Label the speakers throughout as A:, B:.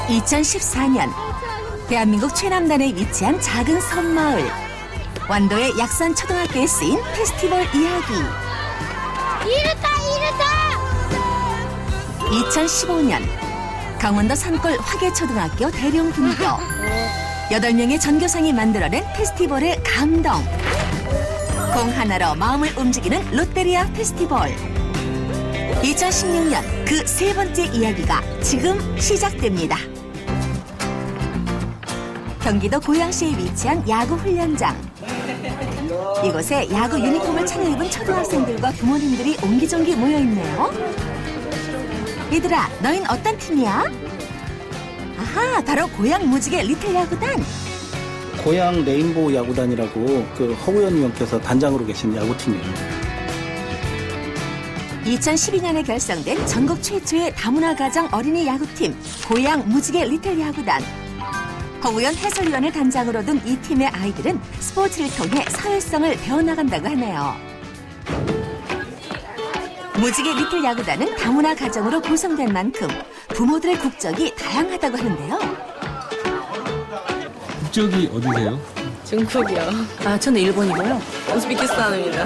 A: 2014년 대한민국 최남단에 위치한 작은 섬마을 완도의 약산 초등학교에 쓰인 페스티벌 이야기.
B: 이르다
A: 2015년 강원도 산골 화계초등학교 대령 분교 8명의 전교생이 만들어낸 페스티벌의 감동. 공 하나로 마음을 움직이는 롯데리아 페스티벌. 2016년 그 세 번째 이야기가 지금 시작됩니다. 경기도 고양시에 위치한 야구 훈련장. 이곳에 야구 유니폼을 차려입은 초등학생들과 부모님들이 옹기종기 모여있네요. 얘들아, 너흰 어떤 팀이야? 아하, 바로 고양 무지개 리틀 야구단.
C: 고양 레인보우 야구단이라고 그 허구현 의원께서 단장으로 계신 야구팀이에요.
A: 2012년에 결성된 전국 최초의 다문화 가정 어린이 야구팀 고양 무지개 리틀 야구단. 허구현 해설위원을 단장으로 둔 이 팀의 아이들은 스포츠를 통해 사회성을 배워나간다고 하네요. 무지개 리틀 야구단은 다문화 가정으로 구성된 만큼 부모들의 국적이 다양하다고 하는데요.
D: 국적이 어디세요?
E: 중국이요. 아, 저는 일본이고요. 우즈베키스탄입니다.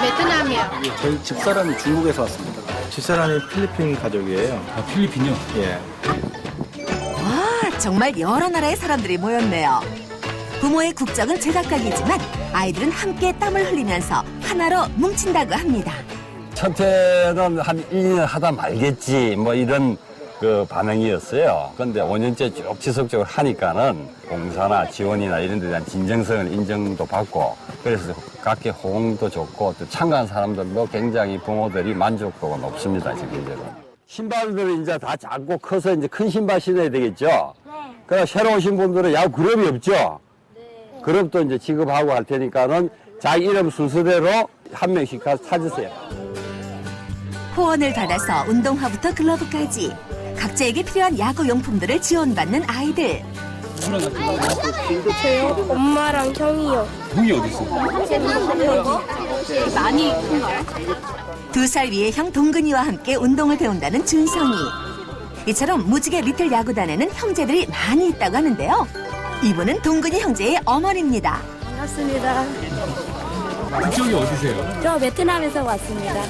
B: 베트남이요.
C: 저희 집사람이 중국에서 왔습니다.
F: 집사람이 필리핀 가족이에요.
D: 아, 필리핀이요?
F: 예.
A: 와, 정말 여러 나라의 사람들이 모였네요. 부모의 국적은 제각각이지만 아이들은 함께 땀을 흘리면서 하나로 뭉친다고 합니다.
G: 첫해는 한 1년 하다 말겠지 뭐 이런 그 반응이었어요. 그런데 5년째 쭉 지속적으로 하니까는 봉사나 지원이나 이런 데 대한 진정성을 인정도 받고 그래서 각계 호응도 좋고 또 참가한 사람들도 굉장히 부모들이 만족도가 높습니다. 지금 이제는. 신발들은 이제 다 작고 커서 이제 큰 신발 신어야 되겠죠. 네. 그러나 새로 오신 분들은 야구 그룹이 없죠. 네. 그룹도 이제 지급하고 할 테니까는 자기 이름 순서대로 한 명씩 가서 찾으세요.
A: 후원을 받아서 운동화부터 글러브까지 각자에게 필요한 야구 용품들을 지원받는 아이들.
B: 엄마랑 형이요.
D: 형이 어디 있어?
B: 많이
A: 2살 위의 형 동근이와 함께 운동을 배운다는 준성이. 이처럼 무지개 리틀 야구단에는 형제들이 많이 있다고 하는데요. 이분은 동근이 형제의 어머니입니다.
B: 반갑습니다.
D: 국적이 어디세요?
B: 저 베트남에서 왔습니다.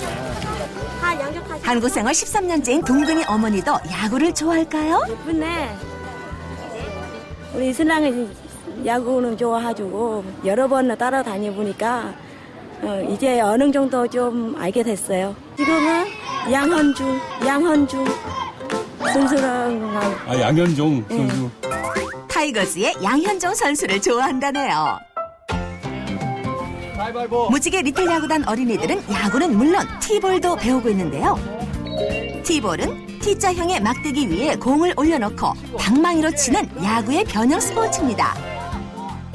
A: 한국 생활 13년째인 동근이 어머니도 야구를 좋아할까요?
B: 예쁘네. 우리 신랑이 야구는 좋아가지고 여러 번 따라다녀보니까 이제 어느 정도 좀 알게 됐어요. 지금은 양헌중 선수랑
D: 아, 양현종 선수.
A: 타이거즈의 양현종 선수를 좋아한다네요. 무지개 리틀 야구단 어린이들은 야구는 물론 티볼도 배우고 있는데요. 티볼은 T자형의 막대기 위에 공을 올려놓고 방망이로 치는 야구의 변형 스포츠입니다.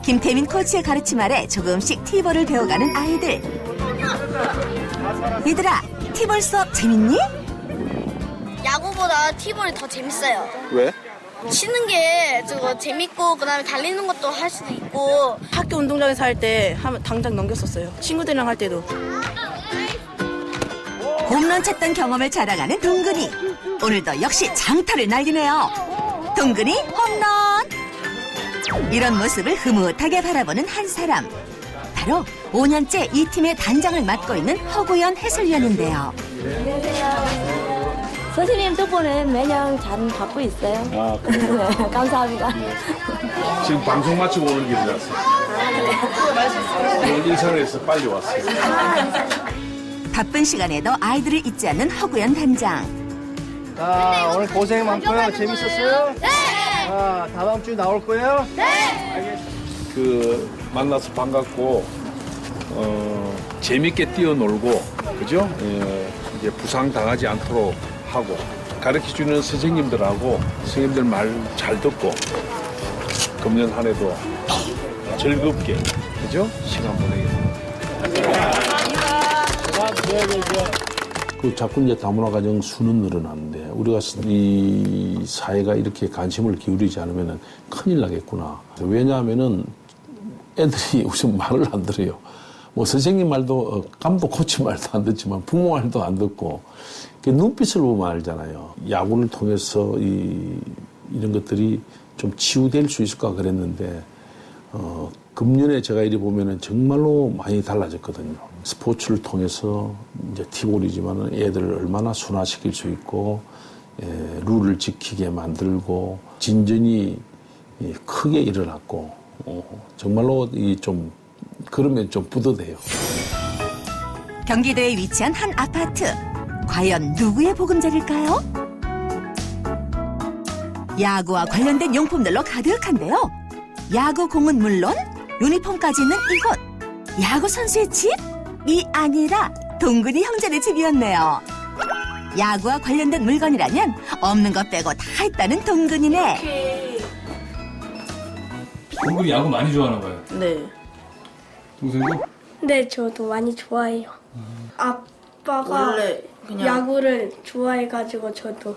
A: 김태민 코치의 가르침 아래 조금씩 티볼을 배워가는 아이들. 얘들아, 티볼 수업 재밌니?
H: 야구보다 티볼이 더 재밌어요.
F: 왜?
H: 치는 게 저거 재밌고 그다음에 달리는 것도 할 수도 있고.
E: 학교 운동장에서 할 때 당장 넘겼었어요. 친구들이랑 할 때도.
A: 홈런 쳤던 경험을 자랑하는 동근이. 오늘도 역시 장타를 날리네요. 동근이 홈런! 이런 모습을 흐뭇하게 바라보는 한 사람. 바로 5년째 이 팀의 단장을 맡고 있는 허구현 해설위원인데요.
B: 선생님 덕분에 매년 잘 받고 있어요.
F: 아, 그래요?
B: 네, 감사합니다.
F: 지금 방송 마치고 오는 길이라서. 오늘 인천에서 빨리 왔어요.
A: 바쁜 시간에도 아이들을 잊지 않는 허구현 단장.
I: 자, 오늘 고생 많고요. 재밌었어요? 네! 자, 다음 주 나올 거예요? 네!
F: 그 만나서 반갑고 재밌게 뛰어놀고 그죠? 이제 부상 당하지 않도록 하고 가르쳐주는 선생님들하고 선생님들 말 잘 듣고 금년 한 해도 즐겁게 그죠? 시간 보내게.
J: 그 자꾸 이제 다문화 가정 수는 늘어나는데 우리가 이 사회가 이렇게 관심을 기울이지 않으면 큰일 나겠구나. 왜냐하면은 애들이 우선 말을 안 들어요. 뭐 선생님 말도 감독 코치 말도 안 듣지만 부모 말도 안 듣고 눈빛을 보면 알잖아요. 야구를 통해서 이 이런 것들이 좀 치유될 수 있을까 그랬는데 금년에 제가 이리 보면은 정말로 많이 달라졌거든요. 스포츠를 통해서 이제 티볼이지만 애들을 얼마나 순화시킬 수 있고 룰을 지키게 만들고 진전이 크게 일어났고 정말로 좀 그러면 좀 뿌듯해요.
A: 경기도에 위치한 한 아파트. 과연 누구의 보금자리일까요? 야구와 관련된 용품들로 가득한데요. 야구공은 물론 유니폼까지 있는 이곳. 야구 선수의 집이 아니라 동근이 형제네 집이었네요. 야구와 관련된 물건이라면 없는 것 빼고 다 있다는 동근이네.
D: 동근이 야구 많이 좋아하나 봐요.
E: 네.
D: 동생도?
K: 네, 저도 많이 좋아해요. 아빠가
E: 원래 그냥
K: 야구를 좋아해가지고 저도.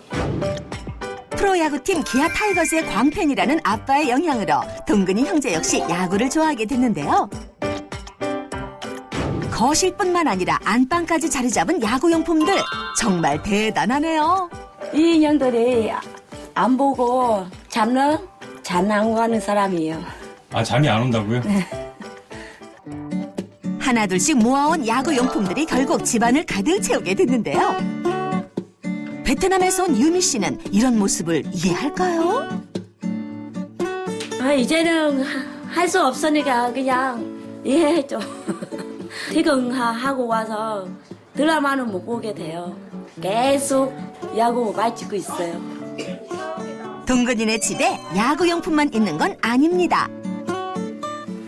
A: 프로야구팀 기아 타이거즈의 광팬이라는 아빠의 영향으로 동근이 형제 역시 야구를 좋아하게 됐는데요. 거실뿐만 아니라 안방까지 자리 잡은 야구용품들 정말 대단하네요.
B: 이 인형들이 안 보고 잠 안 가는 사람이에요.
D: 아, 잠이 안 온다고요?
A: 하나둘씩 모아온 야구용품들이 결국 집안을 가득 채우게 됐는데요. 베트남에서 온 유미 씨는 이런 모습을 이해할까요?
B: 이제는 할 수 없으니까 그냥 이해해줘. 퇴근하고 와서 드라마는 못 보게 돼요. 계속 야구 많이 찍고 있어요.
A: 동근이네 집에 야구용품만 있는 건 아닙니다.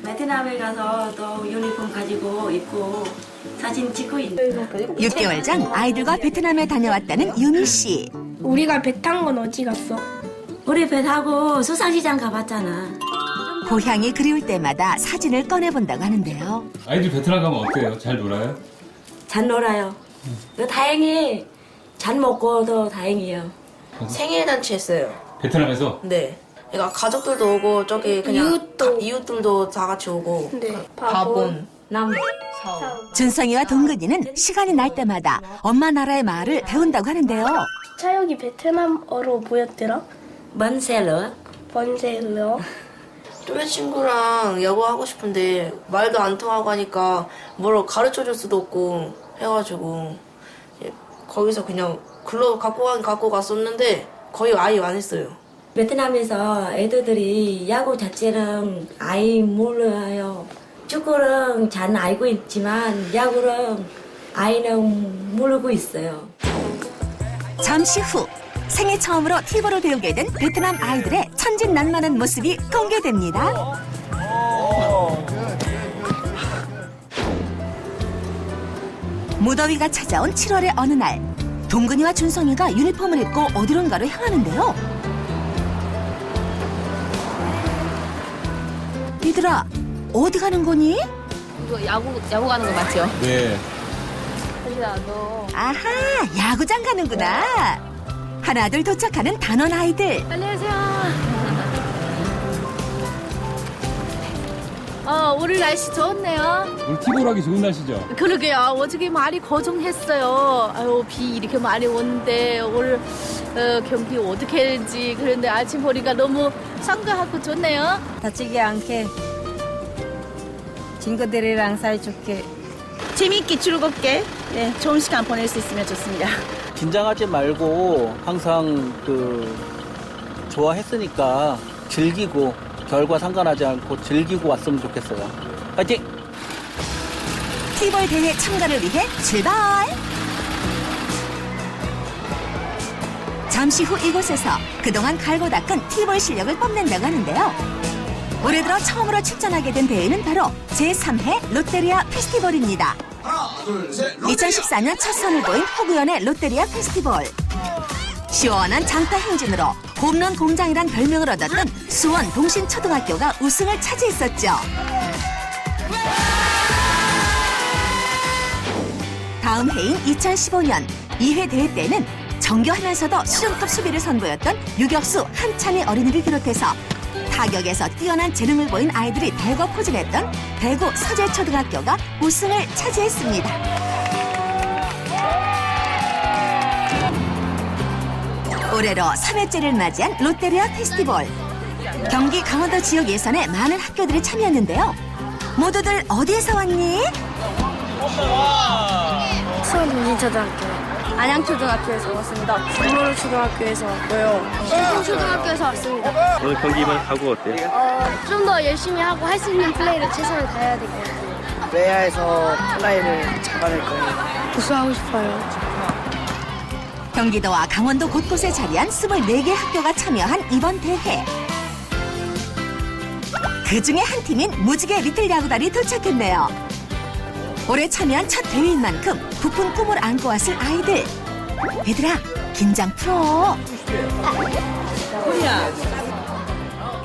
B: 베트남에 가서 또 유니폼 가지고 입고 사진 찍고 있는.
A: 6개월 전 아이들과 베트남에 다녀왔다는 유미 씨.
K: 우리가 배 탄 건 어디 갔어?
B: 우리 배 타고 수상시장 가봤잖아.
A: 고향이 그리울 때마다 사진을 꺼내본다고 하는데요.
D: 아이들 베트남 가면 어때요? 잘 놀아요?
B: 잘 놀아요. 다행히 잘 먹고도 다행이에요.
E: 생일 잔치 했어요.
D: 베트남에서?
E: 네. 그러니까 가족들도 오고 저기 그냥 이웃들도 다 같이 오고.
K: 네.
E: 바본.
A: 준성이와 동근이는 시간이 날 때마다 엄마 나라의 말을 배운다고 하는데요.
K: 차영이 베트남어로 뭐였더라?
B: 번셀러.
K: 번셀러.
E: 또래 친구랑 야구하고 싶은데 말도 안 통하고 하니까 뭐로 가르쳐줄 수도 없고 해가지고 거기서 그냥 글로 갖고 갔었는데 거의 아예 안 했어요.
B: 베트남에서 애들이 야구 자체는 아예 몰라요. 축구는 잘 알고 있지만 야구는 아이는 모르고 있어요.
A: 잠시 후 생애 처음으로 티볼을 배우게 된 베트남 아이들의 천진난만한 모습이 공개됩니다. 무더위가 찾아온 7월의 어느 날, 동근이와 준성이가 유니폼을 입고 어디론가로 향하는데요. 얘들아, 어디 가는 거니?
L: 이거 야구 가는 거 맞죠?
D: 네.
A: 아하, 야구장 가는구나. 하나둘 도착하는 단원 아이들.
L: 안녕하세요. 오늘 날씨 좋네요.
D: 오늘 티볼 하기 좋은 날씨죠?
L: 그러게요. 어저께 많이 고생했어요. 아유, 비 이렇게 많이 오는데 오늘 경기 어떻게 할지 그런데 아침 보니까 너무 상쾌하고 좋네요.
M: 다치지 않게 친구들이랑 사이좋게
E: 재미있게 즐겁게 좋은 시간 보낼 수 있으면 좋습니다.
C: 긴장하지 말고 항상 좋아했으니까 즐기고 결과 상관하지 않고 즐기고 왔으면 좋겠어요. 파이팅!
A: 티볼 대회 참가를 위해 출발! 잠시 후 이곳에서 그동안 갈고 닦은 티볼 실력을 뽐낸다고 하는데요. 올해 들어 처음으로 출전하게 된 대회는 바로 제3회 롯데리아 페스티벌입니다. 2014년 첫 선을 보인 허구연의 롯데리아 페스티벌. 시원한 장타 행진으로 홈런 공장이란 별명을 얻었던 수원 동신초등학교가 우승을 차지했었죠. 다음 해인 2015년 2회 대회 때는 정교하면서도 수준급 수비를 선보였던 유격수 한찬희 어린이를 비롯해서 타격에서 뛰어난 재능을 보인 아이들이 대거 포진했던 대구 서재초등학교가 우승을 차지했습니다. 올해로 3회째를 맞이한 롯데리아 페스티벌. 경기 강원도 지역 예선에 많은 학교들이 참여했는데요. 모두들 어디에서 왔니?
K: 수원동진초등학교. 안양초등학교에서 왔습니다. 김모르초등학교에서 왔고요. 신동초등학교에서 왔습니다.
I: 오늘 경기만 하고 어때요?
K: 좀 더 열심히 하고 할 수 있는 플레이를 최선을 다해야 될 것 같아요.
I: 외야에서 플라이를 잡아낼 거예요.
K: 우승하고 싶어요.
A: 경기도와 강원도 곳곳에 자리한 24개 학교가 참여한 이번 대회. 그 중에 한 팀인 무지개 리틀 야구단이 도착했네요. 올해 참여한 첫 대회인 만큼 부푼 꿈을 안고 왔을 아이들. 얘들아, 긴장 풀어.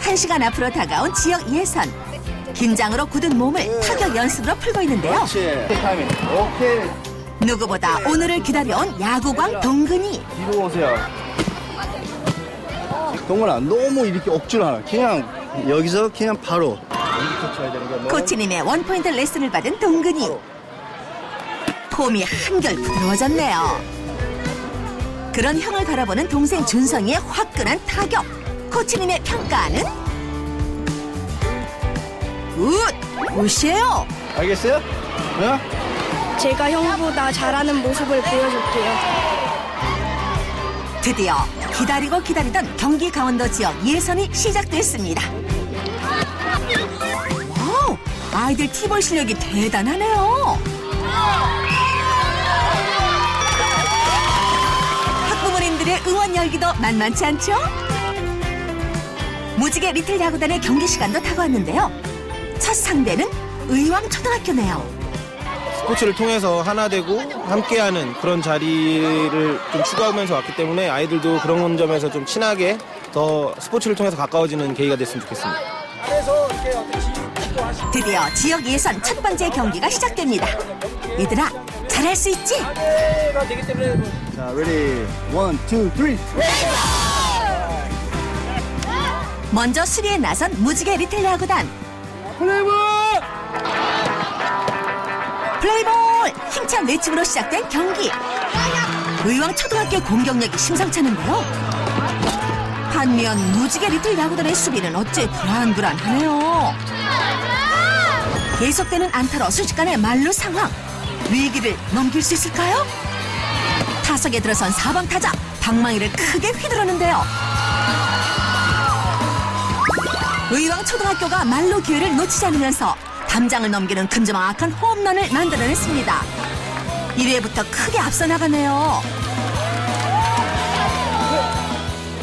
A: 1시간 앞으로 다가온 지역 예선. 긴장으로 굳은 몸을 타격 연습으로 풀고 있는데요.
I: 그렇지. 타이밍. 오케이.
A: 누구보다 오늘을 기다려온 야구광 동근이.
I: 뒤로 오세요. 동근아, 너무 이렇게 억지로 하나. 그냥 여기서 그냥 바로. 여기부터 쳐야 되는 거야.
A: 코치님의 원포인트 레슨을 받은 동근이. 폼이 한결 부드러워졌네요. 그런 형을 바라보는 동생 준성이의 화끈한 타격. 코치님의 평가는? 굿이에요.
I: 알겠어요? 네?
K: 제가 형보다 잘하는 모습을 보여줄게요.
A: 드디어 기다리고 기다리던 경기 강원도 지역 예선이 시작됐습니다. 와우, 아이들 티볼 실력이 대단하네요. 학부모님들의 응원 열기도 만만치 않죠? 무지개 리틀 야구단의 경기 시간도 다가왔는데요. 첫 상대는 의왕초등학교네요.
N: 스포츠를 통해서 하나 되고 함께하는 그런 자리를 좀 추구하면서 왔기 때문에 아이들도 그런 점에서 좀 친하게 더 스포츠를 통해서 가까워지는 계기가 됐으면 좋겠습니다.
A: 드디어 지역 예선 첫 번째 경기가 시작됩니다. 얘들아, 잘할 수 있지?
I: 자, 레디. 1, 2, 3.
A: 먼저 수비에 나선 무지개 리틀 야구단. 플레이볼! 힘찬 외침으로 시작된 경기. 의왕초등학교 공격력이 심상찮은데요. 반면 무지개 리틀 야구단의 수비는 어째 불안불안하네요. 계속되는 안타로 순식간에 만루 상황. 위기를 넘길 수 있을까요? 타석에 들어선 4번 타자 방망이를 크게 휘두르는데요. 의왕초등학교가 만루 기회를 놓치지 않으면서 담장을 넘기는 큼지막한 홈런을 만들어냈습니다. 1회부터 크게 앞서 나가네요.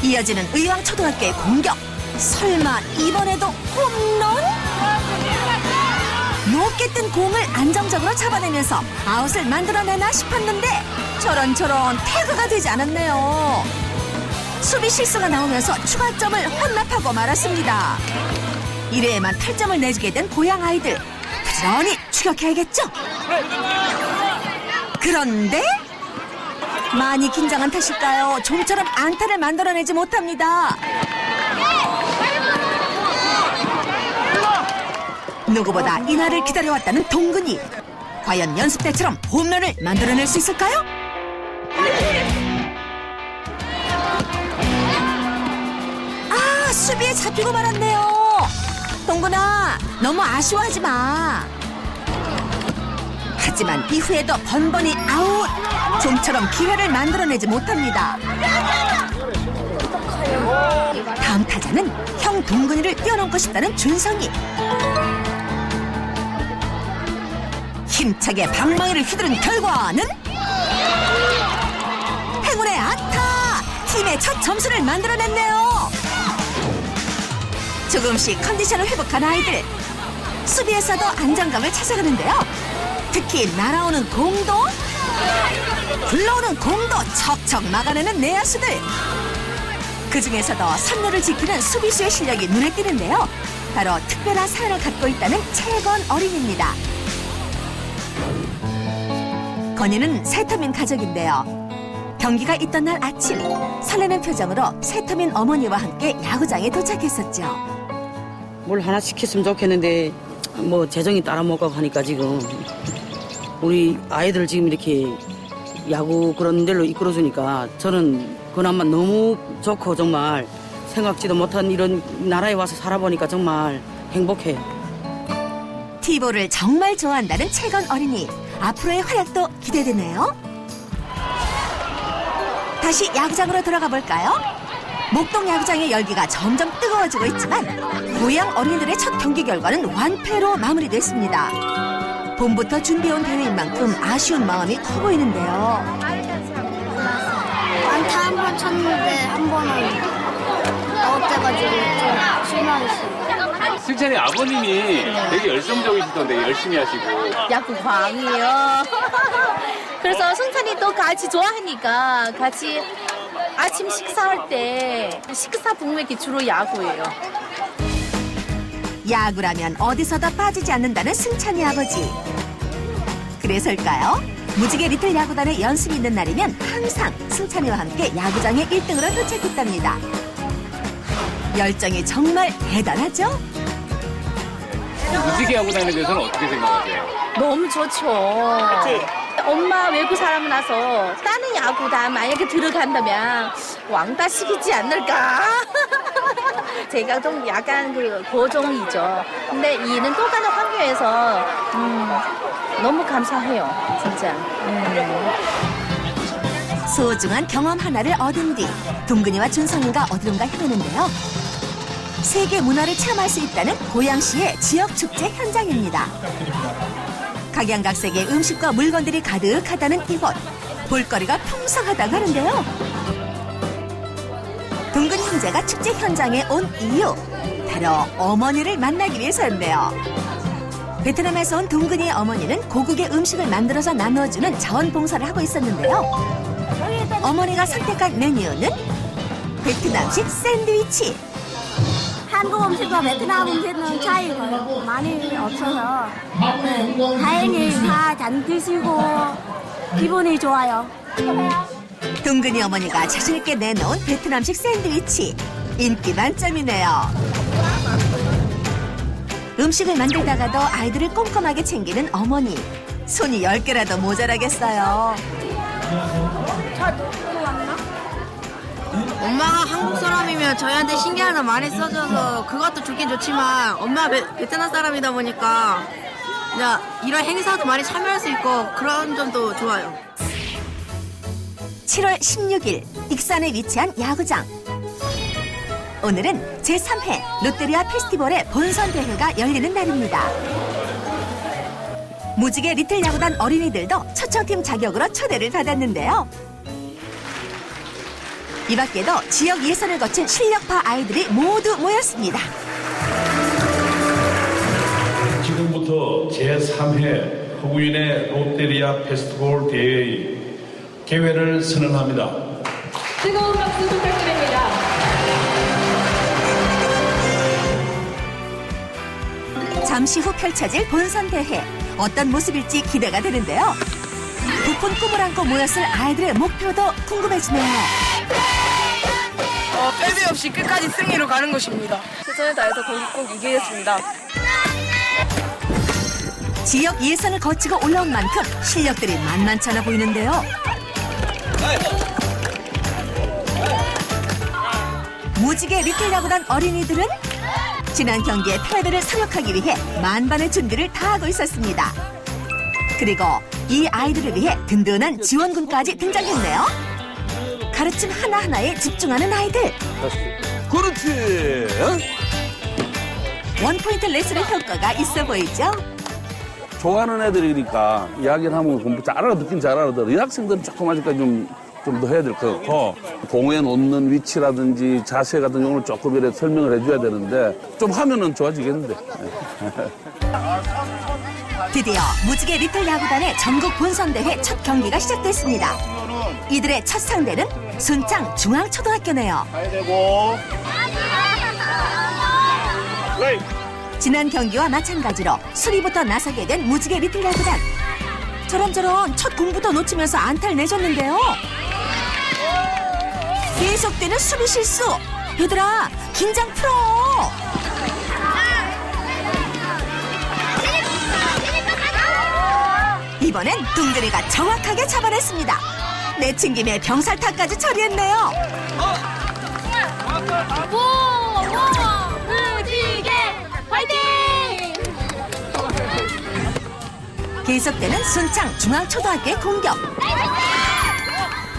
A: 이어지는 의왕초등학교의 공격. 설마 이번에도 홈런? 높게 뜬 공을 안정적으로 잡아내면서 아웃을 만들어내나 싶었는데 저런 태그가 되지 않았네요. 수비 실수가 나오면서 추가점을 혼납하고 말았습니다. 1회에만 8점을 내주게 된 고향 아이들. 부지런히 추격해야겠죠? 그런데 많이 긴장한 탓일까요? 좀처럼 안타를 만들어내지 못합니다. 누구보다 이날을 기다려왔다는 동근이. 과연 연습 때처럼 홈런을 만들어낼 수 있을까요? 아, 수비에 잡히고 말았네요. 동근아, 너무 아쉬워하지 마. 하지만 이후에도 번번이 아웃. 좀처럼 기회를 만들어내지 못합니다. 다음 타자는 형 동근이를 뛰어넘고 싶다는 준성이. 힘차게 방망이를 휘두른 결과는 행운의 안타! 팀의 첫 점수를 만들어냈네요. 조금씩 컨디션을 회복한 아이들. 수비에서도 안정감을 찾아가는데요. 특히 날아오는 공도, 굴러오는 공도 척척 막아내는 내야수들. 그중에서도 선루를 지키는 수비수의 실력이 눈에 띄는데요. 바로 특별한 사연을 갖고 있다는 채건 어린이입니다. 건이는 세터민 가족인데요. 경기가 있던 날 아침, 설레는 표정으로 세터민 어머니와 함께 야구장에 도착했었죠.
O: 뭘 하나 시켰으면 좋겠는데 뭐 재정이 따라 못 가고 하니까 지금 우리 아이들 지금 이렇게 야구 그런 데로 이끌어주니까 저는 그나마 너무 좋고 정말 생각지도 못한 이런 나라에 와서 살아보니까 정말 행복해요.
A: 티볼을 정말 좋아한다는 채건 어린이. 앞으로의 활약도 기대되네요. 다시 야구장으로 돌아가 볼까요? 목동 야구장의 열기가 점점 뜨거워지고 있지만 고향 어린이들의 첫 경기 결과는 완패로 마무리됐습니다. 봄부터 준비해온 대회인 만큼 아쉬운 마음이 커 보이는데요.
K: 안타 한 번 쳤는데 한 번은 아웃돼가지고 좀 실망했어요.
P: 승찬이 아버님이 되게 열성적이시던데 열심히 하시고.
L: 야구광이에요. 그래서 승찬이도 같이 좋아하니까 같이 아침 식사할 때 식사 북맥이 주로 야구예요.
A: 야구라면 어디서도 빠지지 않는다는 승찬이 아버지. 그래서일까요? 무지개 리틀 야구단의 연습이 있는 날이면 항상 승찬이와 함께 야구장에 1등으로 도착했답니다. 열정이 정말 대단하죠?
P: 무지개 야구단에 대해서는 어떻게 생각하세요?
L: 너무 좋죠. 엄마 외국 사람이라서 다른 야구단 만약에 들어간다면 왕따시키지 않을까? 제가 좀 약간 그 고정이죠. 근데 이는 똑같은 환경에서 너무 감사해요, 진짜.
A: 소중한 경험 하나를 얻은 뒤 동근이와 준성이가 어디론가 헤매는데요. 세계 문화를 체험할 수 있다는 고양시의 지역 축제 현장입니다. 각양각색의 음식과 물건들이 가득하다는 이곳. 볼거리가 풍성하다고 하는데요. 동근 형제가 축제 현장에 온 이유, 바로 어머니를 만나기 위해서였네요. 베트남에서 온 동근이의 어머니는 고국의 음식을 만들어서 나눠주는 자원봉사를 하고 있었는데요. 어머니가 선택한 메뉴는 베트남식 샌드위치.
K: 한국 음식과 베트남 음식은 차이가 많이 없어서 다행히 다 잘 드시고 기분이 좋아요.
A: 동근이 어머니가 자신있게 내놓은 베트남식 샌드위치. 인기 만점이네요. 음식을 만들다가도 아이들을 꼼꼼하게 챙기는 어머니. 손이 10개라도 모자라겠어요.
E: 엄마가 한국 사람이면 저희한테 신경을 많이 써줘서 그것도 좋긴 좋지만 엄마가 베트남 사람이다 보니까 그냥 이런 행사도 많이 참여할 수 있고 그런 점도 좋아요.
A: 7월 16일 익산에 위치한 야구장. 오늘은 제3회 롯데리아 페스티벌의 본선대회가 열리는 날입니다. 무지개 리틀 야구단 어린이들도 초청팀 자격으로 초대를 받았는데요. 이 밖에도 지역 예선을 거친 실력파 아이들이 모두 모였습니다.
Q: 지금부터 제3회 허구인의 롯데리아 페스티벌 대회의 개회를 선언합니다.
R: 뜨거운 박수 부탁드립니다.
A: 잠시 후 펼쳐질 본선대회. 어떤 모습일지 기대가 되는데요. 부푼 꿈을 안고 모였을 아이들의 목표도 궁금해지네요.
E: 빼비 없이 끝까지 승리로 가는 것입니다. 최선을 다해서 경기 꼭 이기겠습니다.
A: 지역 예선을 거치고 올라온 만큼 실력들이 만만치 않아 보이는데요. 무지개 리틀 야구단 어린이들은 지난 경기의 패배를 서력하기 위해 만반의 준비를 다하고 있었습니다. 그리고 이 아이들을 위해 든든한 지원군까지 등장했네요. 가르침 하나하나에 집중하는 아이들.
S: 그렇지.
A: 원포인트 레슨의 효과가 있어 보이죠?
S: 좋아하는 애들이니까 이야기를 하면 공부 잘 알아듣긴 잘 알아들어. 이 학생들은 조금 아직까지 좀 더 해야 될 것 같고 공에 놓는 위치라든지 자세 같은 경우는 조금 이렇게 설명을 해줘야 되는데 좀 하면은 좋아지겠는데.
A: 드디어 무지개 리틀 야구단의 전국 본선대회 첫 경기가 시작됐습니다. 이들의 첫 상대는 순창 중앙초등학교네요. 지난 경기와 마찬가지로 수비부터 나서게 된 무지개 리틀 야구단. 저런저런 첫 공부도 놓치면서 안타를 내줬는데요. 계속되는 수비 실수. 얘들아, 긴장 풀어. 이번엔 동근이가 정확하게 잡아냈습니다. 내친김에 병살타까지 처리했네요.
K: 무지개 화이팅!
A: 계속되는 순창 중앙초등학교의 공격.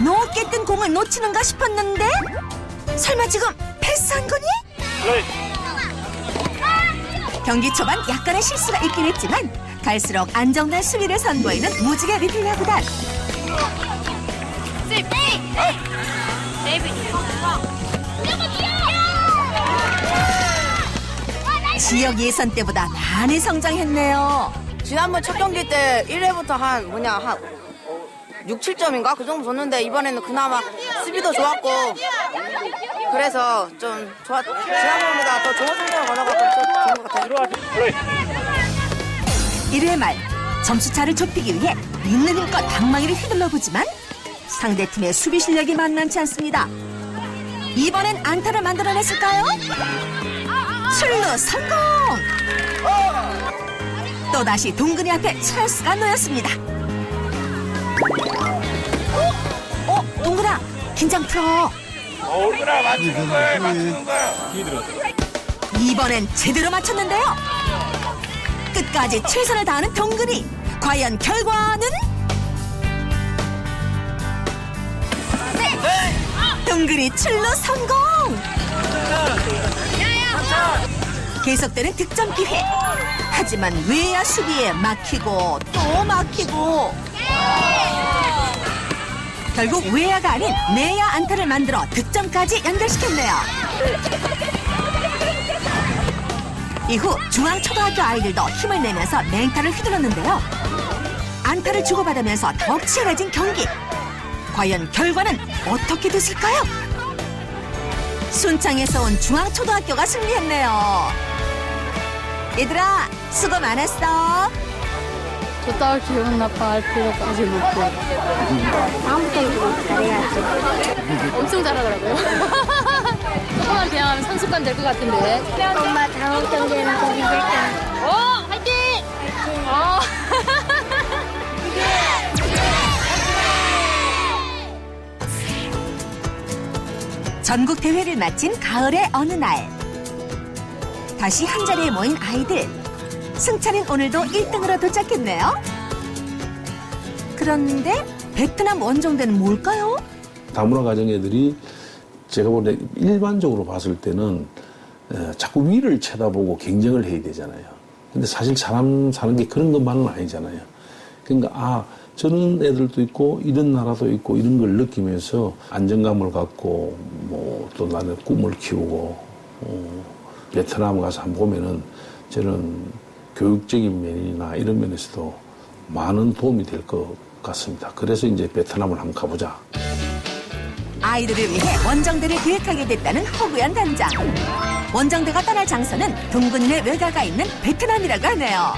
A: 높게 뜬 공을 놓치는가 싶었는데 설마 지금 패스한 거니? 경기 초반 약간의 실수가 있긴 했지만 갈수록 안정된 수비를 선보이는 무지개 리틀 야구단. 지역 예선 때보다 많이 성장했네요.
T: 지난번 첫 경기 때 1회부터 한 6, 7점인가? 그 정도 줬는데 이번에는 그나마 수비도 좋았고 그래서 좀 지난번보다 더 좋은 성적을 거둬갖고 좀 좋은 것 같아요.
A: 1회 말 점수차를 좁히기 위해 있는 힘껏 방망이를 휘둘러보지만 상대팀의 수비 실력이 만만치 않습니다. 이번엔 안타를 만들어냈을까요? 출루 성공! 또다시 동근이 앞에 찬스가 놓였습니다. 동근아, 긴장 풀어.
F: 올거나 맞추는 거야, 맞추는 거야.
A: 이번엔 제대로 맞췄는데요. 끝까지 최선을 다하는 동근이. 과연 결과는? 동근이 출루 성공! 계속되는 득점 기회. 하지만 외야 수비에 막히고 또 막히고 결국 외야가 아닌 내야 안타를 만들어 득점까지 연결시켰네요. 이후 중앙초등학교 아이들도 힘을 내면서 맹타를 휘둘렀는데요. 안타를 주고받으면서 더욱 치열해진 경기. 과연 결과는 어떻게 됐을까요? 순창에서 온 중앙초등학교가 승리했네요. 얘들아, 수고 많았어.
L: 줬다가 기분 나빠할 필요까지 없고.
K: 다음부터는 좀 잘해야지.
L: 엄청 잘하더라고요. 조금만 그냥 하면 선수권 될 것 같은데.
K: 엄마 다음 경기에는 꼭 이길게.
L: 화이팅!
A: 전국 대회를 마친 가을의 어느 날. 다시 한자리에 모인 아이들. 승찬은 오늘도 1등으로 도착했네요. 그런데 베트남 원정대는 뭘까요?
J: 다문화 가정 애들이 제가 볼 때 일반적으로 봤을 때는 자꾸 위를 쳐다보고 경쟁을 해야 되잖아요. 근데 사실 사람 사는 게 그런 것만은 아니잖아요. 그러니까 저런 애들도 있고 이런 나라도 있고 이런 걸 느끼면서 안정감을 갖고 뭐 또 나는 꿈을 키우고 베트남 가서 한번 보면은 저는 교육적인 면이나 이런 면에서도 많은 도움이 될 것 같습니다. 그래서 이제 베트남을 한번 가보자.
A: 아이들을 위해 원정대를 기획하게 됐다는 허구연 단장. 원정대가 떠날 장소는 동근인의 외가가 있는 베트남이라고 하네요.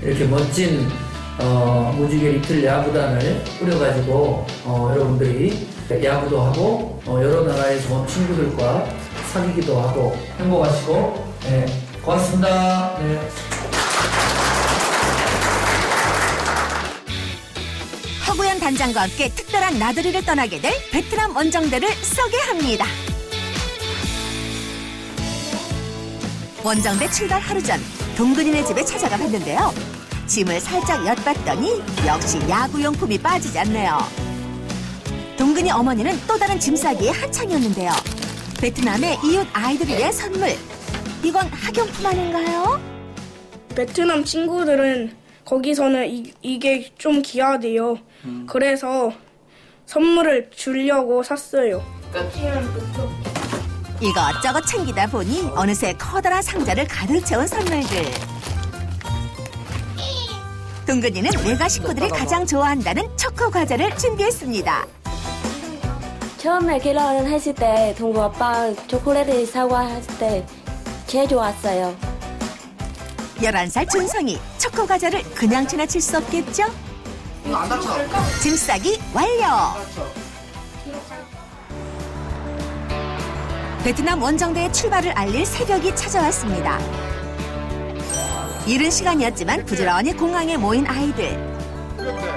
U: 이렇게 멋진 무지개 리틀 야구단을 꾸려가지고 여러분들이 야구도 하고 여러 나라의 좋은 친구들과 사귀기도 하고 행복하시고 고맙습니다. 네.
A: 허구연 단장과 함께 특별한 나들이를 떠나게 될 베트남 원정대를 소개합니다. 원정대 출발 하루 전 동근이네 집에 찾아가 봤는데요. 짐을 살짝 엿봤더니 역시 야구용품이 빠지지 않네요. 동근이 어머니는 또 다른 짐 싸기에 한창이었는데요. 베트남의 이웃 아이들을 위해 선물. 이건 학용품 아닌가요?
V: 베트남 친구들은 거기서는 이게 좀 귀하대요. 그래서 선물을 주려고 샀어요.
A: 이것저것 챙기다 보니 어느새 커다란 상자를 가득 채운 선물들. 동근이는 외가 식구들이 가장 좋아한다는 초코 과자를 준비했습니다.
B: 처음에 결혼했을 때 동구 아빠 초콜릿을 사과했을 때 제일 좋았어요.
A: 11살 준성이 초코 과자를 그냥 지나칠 수 없겠죠?
I: 이거 안 다쳐.
A: 짐 싸기 완료! 베트남 원정대의 출발을 알릴 새벽이 찾아왔습니다. 이른 시간이었지만 부지런히 공항에 모인 아이들.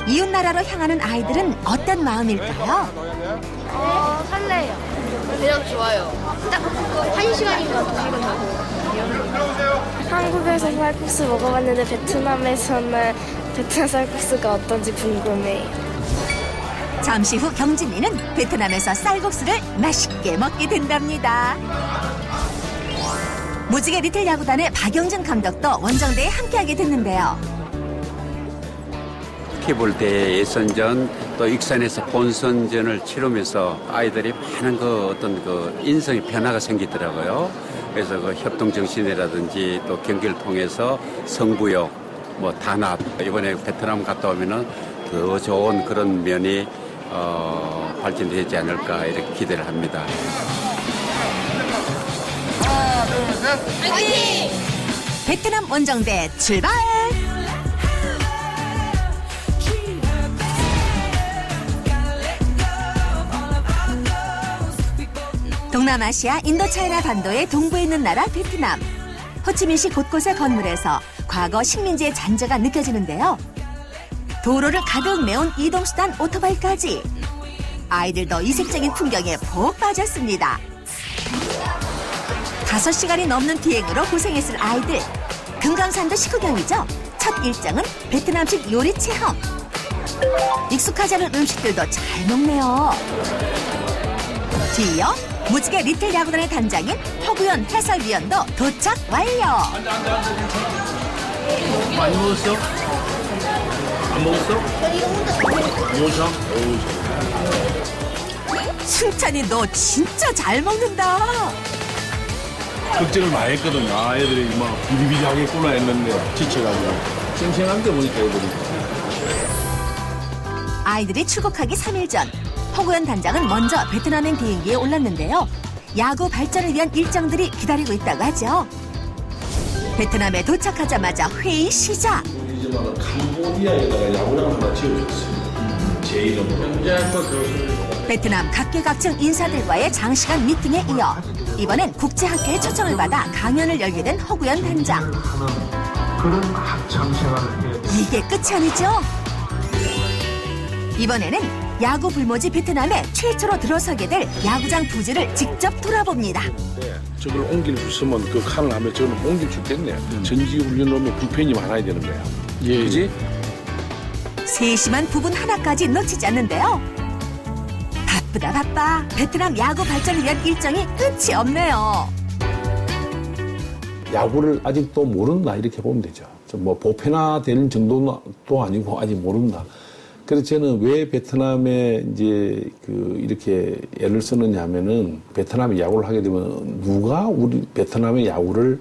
A: 이웃 나라로 향하는 아이들은 어떤 마음일까요?
K: 설레요. 그냥 좋아요. 딱 1시간인가 2시간 자고.
V: 한국에서 쌀국수 먹어봤는데 베트남에서는 베트남 쌀국수가 어떤지 궁금해요.
A: 잠시 후 경진이는 베트남에서 쌀국수를 맛있게 먹게 된답니다. 무지개 리틀 야구단의 박영준 감독도 원정대에 함께하게 됐는데요.
G: 티볼 대회 예선전 또 익산에서 본선전을 치르면서 아이들이 많은 어떤 인성의 변화가 생기더라고요. 그래서 협동 정신이라든지 또 경기를 통해서 승부욕, 단합, 이번에 베트남 갔다 오면은 더 좋은 그런 면이 발전되지 않을까 이렇게 기대를 합니다.
K: 하나, 둘, 셋. 화이팅!
A: 베트남 원정대 출발! 동남아시아 인도차이나 반도의 동부에 있는 나라 베트남. 호치민시 곳곳의 건물에서 과거 식민지의 잔재가 느껴지는데요. 도로를 가득 메운 이동수단 오토바이까지. 아이들도 이색적인 풍경에 푹 빠졌습니다. 5시간이 넘는 비행으로 고생했을 아이들. 금강산도 식후경이죠. 첫 일정은 베트남식 요리 체험. 익숙하지 않은 음식들도 잘 먹네요. 뒤이어 무지개 리틀 야구단의 단장인 허구연 해설위원도 도착 완료.
F: 많이 먹었어? 안 먹었어? 요상?
A: 승찬이 너 진짜 잘 먹는다.
F: 걱정을 많이 했거든. 애들이 막 비리비리하겠구나 했는데 지쳐가지고 쌩쌩한데 보니까 애들이.
A: 아이들이 출국하기 3일 전 허구연 단장은 먼저 베트남행 비행기에 올랐는데요. 야구 발전을 위한 일정들이 기다리고 있다고 하죠. 베트남에 도착하자마자 회의 시작.
J: 이제는 캄보디아에다가 야구장을 하나 지어줬어요. 제 이름으로.
A: 베트남 각계각층 인사들과의 장시간 미팅에 이어 이번엔 국제학교의 초청을 받아 강연을 열게 된 허구연 단장.
H: 그런 학창 생활을
A: 이게 끝이 아니죠? 이번에는 야구 불모지 베트남에 최초로 들어서게 될 야구장 부지를 직접 돌아봅니다.
F: 저걸 옮길 수 있으면 그 칸을 하면 저는 옮길 수 있겠네. 전지훈련 오면 불펜이 많아야 되는 거야. 그지?
A: 세심한 부분 하나까지 놓치지 않는데요. 바쁘다 바빠. 베트남 야구 발전을 위한 일정이 끝이 없네요.
J: 야구를 아직도 모른다 이렇게 보면 되죠. 보편화되는 정도는 또 아니고 아직 모른다. 그래서 저는 왜 베트남에 이제 이렇게 애를 쓰느냐 하면은 베트남에 야구를 하게 되면 누가 우리 베트남의 야구를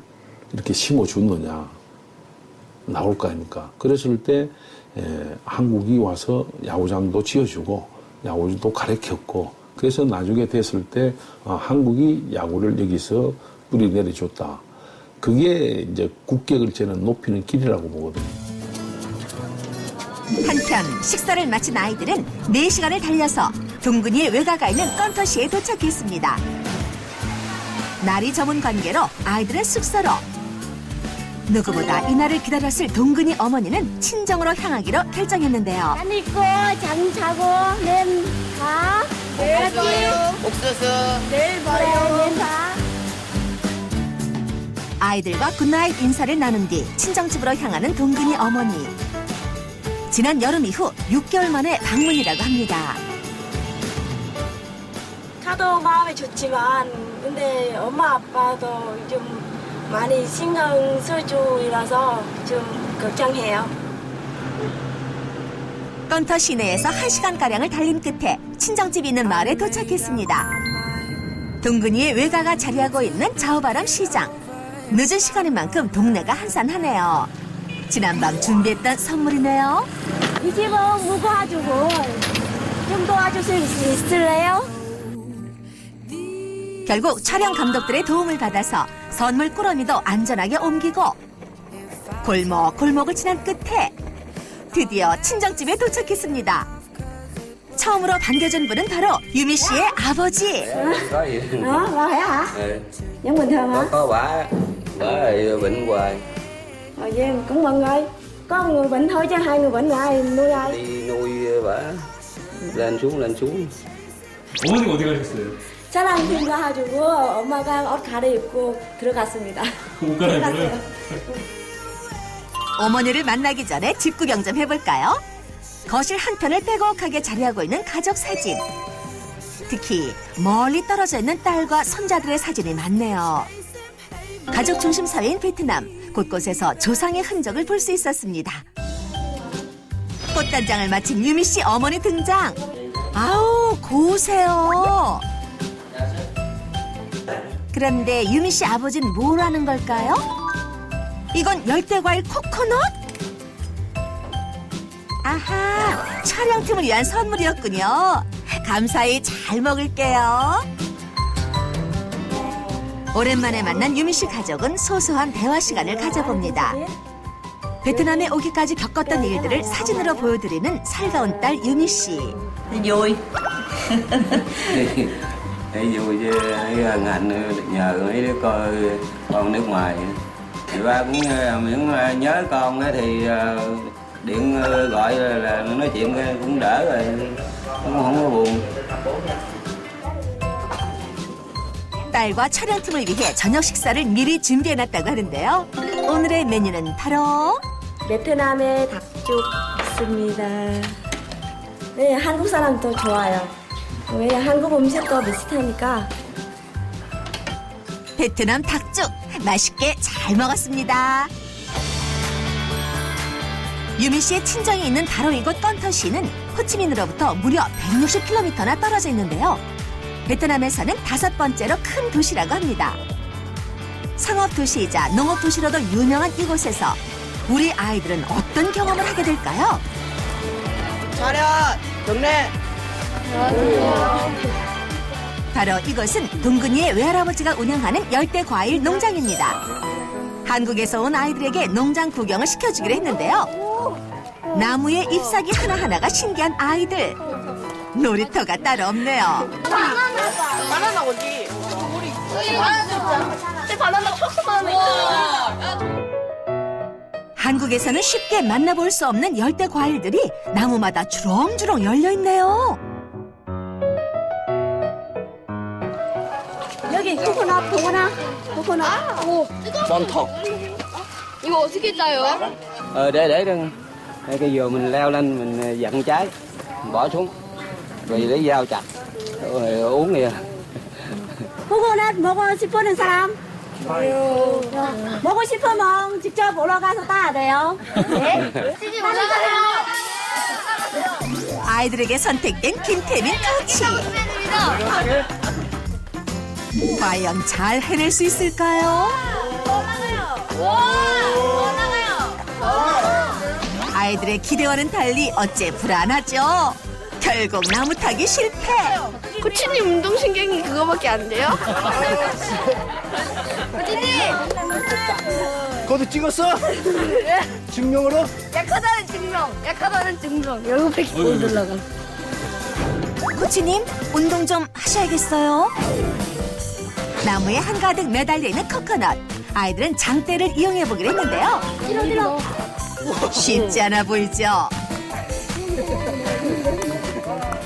J: 이렇게 심어줬느냐 나올 거 아닙니까? 그랬을 때 한국이 와서 야구장도 지어주고 야구도 가르쳤고 그래서 나중에 됐을 때 한국이 야구를 여기서 뿌리 내려줬다. 그게 이제 국격을 저는 높이는 길이라고 보거든요.
A: 한편 식사를 마친 아이들은 4시간을 달려서 동근이의 외가가 있는 건터시에 도착했습니다. 날이 저문 관계로 아이들은 숙소로. 누구보다 이날을 기다렸을 동근이 어머니는 친정으로 향하기로 결정했는데요.
K: 안 입고 잠 자고 내일 가. 내일 봐요.
T: 옥수수.
K: 내일 봐요. 내일 봐.
A: 아이들과 굿나잇 인사를 나눈 뒤 친정집으로 향하는 동근이 어머니. 지난 여름 이후 6개월 만에 방문이라고 합니다.
V: 차도 마음이 좋지만 근데 엄마 아빠도 좀 많이 신경 쓸 줄이라서 좀 걱정해요.
A: 건터 시내에서 1시간가량을 달린 끝에 친정집이 있는 마을에 도착했습니다. 동근이의 외가가 자리하고 있는 좌우바람 시장. 늦은 시간인 만큼 동네가 한산하네요. 지난밤 준비했던 선물이네요.
K: 이 집은 무거워가지고 좀 도와주실 수 있을래요?
A: 결국 촬영 감독들의 도움을 받아서 선물 꾸러미도 안전하게 옮기고 골목골목을 지난 끝에 드디어 친정집에 도착했습니다. 처음으로 반겨준 분은 바로 유미 씨의 아버지.
W: Có hả? Giống bình thường hả? Có bả bị bệnh hoài.
V: Vậy cũng mừng rồi. Có một người bệnh thôi chứ hai người bệnh là ai nuôi ai?
C: Đi nuôi bả lên xuống.
P: 어머님 어디 가셨어요?
V: 사랑팀 가가지고 엄마가 옷 갈아입고 들어갔습니다.
P: 옷 갈아입고요?
A: 어머니를 만나기 전에 집 구경 좀 해볼까요? 거실 한편을 빼곡하게 자리하고 있는 가족 사진. 특히 멀리 떨어져 있는 딸과 손자들의 사진이 많네요. 가족 중심 사회인 베트남, 곳곳에서 조상의 흔적을 볼 수 있었습니다. 꽃단장을 마친 유미 씨 어머니 등장. 아우, 고우세요. 그런데 유미 씨 아버지는 뭘 하는 걸까요? 이건 열대과일 코코넛? 아하, 촬영팀을 위한 선물이었군요. 감사히 잘 먹을게요. 오랜만에 만난 유미 씨 가족은 소소한 대화 시간을 가져봅니다. 베트남에 오기까지 겪었던 일들을 사진으로 보여드리는 살가운 딸 유미 씨.
C: Vui. Thấy vui chứ thấy ngành nhờ mấy đứa con nước ngoài. Thì ba cũng miễn nhớ con thì điện gọi là nói chuyện cũng đỡ rồi, cũng không có buồn.
A: 딸과 촬영팀을 위해 저녁 식사를 미리 준비해놨다고 하는데요. 오늘의 메뉴는 바로
V: 베트남에 닭죽 있습니다. 네, 한국 사람도 좋아요. 왜 한국 음식도 비슷하니까.
A: 베트남 닭죽 맛있게 잘 먹었습니다. 유미 씨의 친정이 있는 바로 이곳 건터시는 호치민으로부터 무려 160km나 떨어져 있는데요. 베트남에서는 5번째로 큰 도시라고 합니다. 상업 도시이자 농업 도시로도 유명한 이곳에서 우리 아이들은 어떤 경험을 하게 될까요?
T: 차렷! 경례!
A: 바로 이것은 동근이의 외할아버지가 운영하는 열대과일 농장입니다. 한국에서 온 아이들에게 농장 구경을 시켜주기로 했는데요. 나무에 잎사귀 하나하나가 신기한 아이들. 놀이터가 따로 없네요.
T: 바나나 어디?
V: 바나나
A: 한국에서는 쉽게 만나볼 수 없는 열대 과일들이 나무마다 주렁주렁 열려있네요.
V: 여기 코코넛. 오.
C: Bon
V: 이거 어떻게 짜요?
C: để đừng cái vừa mình leo lên mình dặn trái bỏ xuống rồi lấy dao chặt rồi uống kìa.
V: 코코넛 먹고 싶은 사람? 먹고 싶으면 직접 올라가서 따야 돼요. 네?
A: 아이들에게 선택된 김태민 코치. 과연 잘 해낼 수 있을까요? 아이들의 기대와는 달리 어째 불안하죠. 결국 나무 타기 실패.
V: 코치님 운동신경이 그거밖에 안 돼요? 코치님!
I: 그것도 찍었어? 증명으로?
V: 약하다는 증명. 여기밖에 못 올라가.
A: 코치님, 운동 좀 하셔야겠어요. 나무에 한가득 매달려 있는 코코넛. 아이들은 장대를 이용해 보기로 했는데요. 쉽지 않아 보이죠?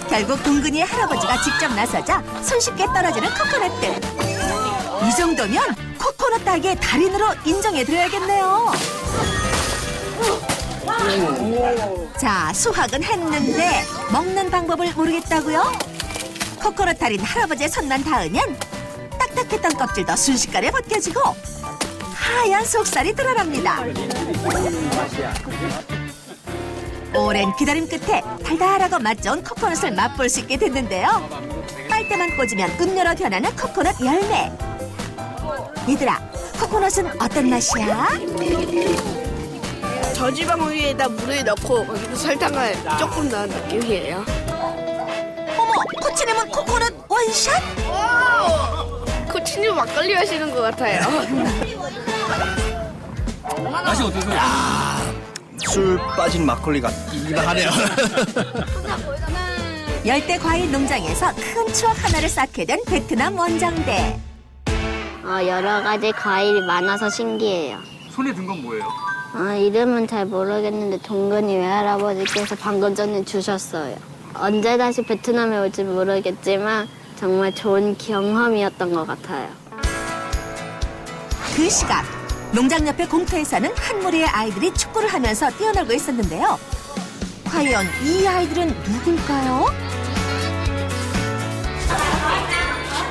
A: 결국 동근이의 할아버지가 직접 나서자 손쉽게 떨어지는 코코넛들. 이 정도면 코코넛 따기의 달인으로 인정해드려야겠네요. 자, 수확은 했는데 먹는 방법을 모르겠다고요? 코코넛 달인 할아버지의 손만 닿으면 딱딱했던 껍질도 순식간에 벗겨지고 하얀 속살이 드러납니다. 오랜 기다림 끝에 달달하고 맛 좋은 코코넛을 맛볼 수 있게 됐는데요. 빨대만 꽂으면 음료로 변하는 코코넛 열매. 얘들아, 코코넛은 어떤 맛이야?
V: 저지방 우유에다 물을 넣고 거기다 설탕을 조금 넣은 느낌이에요.
A: 어머, 코치님은 코코넛 원샷?
V: 코치님 막걸리 하시는 것 같아요.
P: 맛이 어떠세요?
I: 술 빠진 막걸리가 이만하네요.
A: 열대 과일 농장에서 큰 추억 하나를 쌓게 된 베트남 원정대.
K: 여러 가지 과일이 많아서 신기해요.
P: 손에 든 건 뭐예요?
K: 이름은 잘 모르겠는데 동근이 외할아버지께서 방금 전에 주셨어요. 언제 다시 베트남에 올지 모르겠지만 정말 좋은 경험이었던 것 같아요.
A: 그 시각 농장 옆의 공터에 사는 한 무리의 아이들이 축구를 하면서 뛰어놀고 있었는데요. 과연 이 아이들은 누굴까요?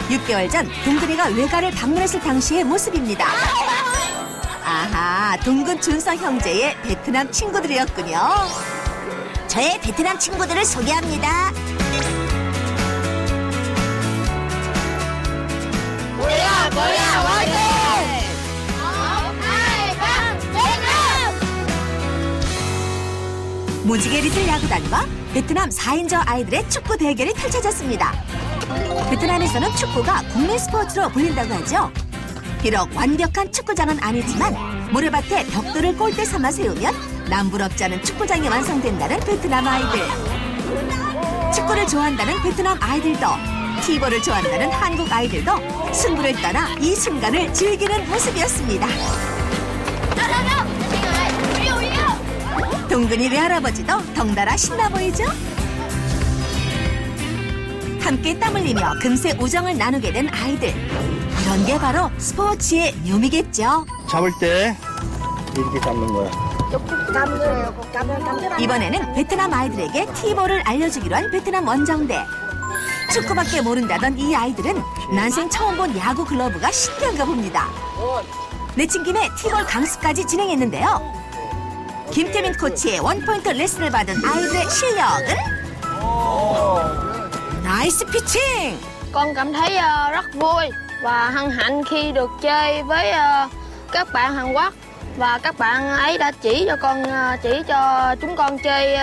A: 6개월 전 동근이가 외가를 방문했을 당시의 모습입니다. 아하, 동근 준성 형제의 베트남 친구들이었군요. 저의 베트남 친구들을 소개합니다.
K: 뭐야 화이팅!
A: 무지개 리틀 야구단과 베트남 4인조 아이들의 축구 대결이 펼쳐졌습니다. 베트남에서는 축구가 국민 스포츠로 불린다고 하죠. 비록 완벽한 축구장은 아니지만 모래밭에 벽돌을 골대 삼아 세우면 남부럽지 않은 축구장이 완성된다는 베트남 아이들. 축구를 좋아한다는 베트남 아이들도 티볼을 좋아한다는 한국 아이들도 승부를 떠나 이 순간을 즐기는 모습이었습니다. 동근이 외할아버지도 덩달아 신나 보이죠? 함께 땀 흘리며 금세 우정을 나누게 된 아이들. 이런 게 바로 스포츠의 묘미겠죠.
I: 잡을 때 이렇게 잡는 거야.
A: 이번에는 베트남 아이들에게 티볼을 알려주기로 한 베트남 원정대. 축구밖에 모른다던 이 아이들은 난생 처음 본 야구 글러브가 신기한가 봅니다. 내친 김에 티볼 강습까지 진행했는데요. 김태민 코치의 원포인트 레슨을 받은 아이들의 실력은? 나이스 피칭!
K: Con cảm thấy rất vui và hân hạnh khi được chơi với các bạn Hàn Quốc và các bạn ấy đã chỉ cho chúng con chơi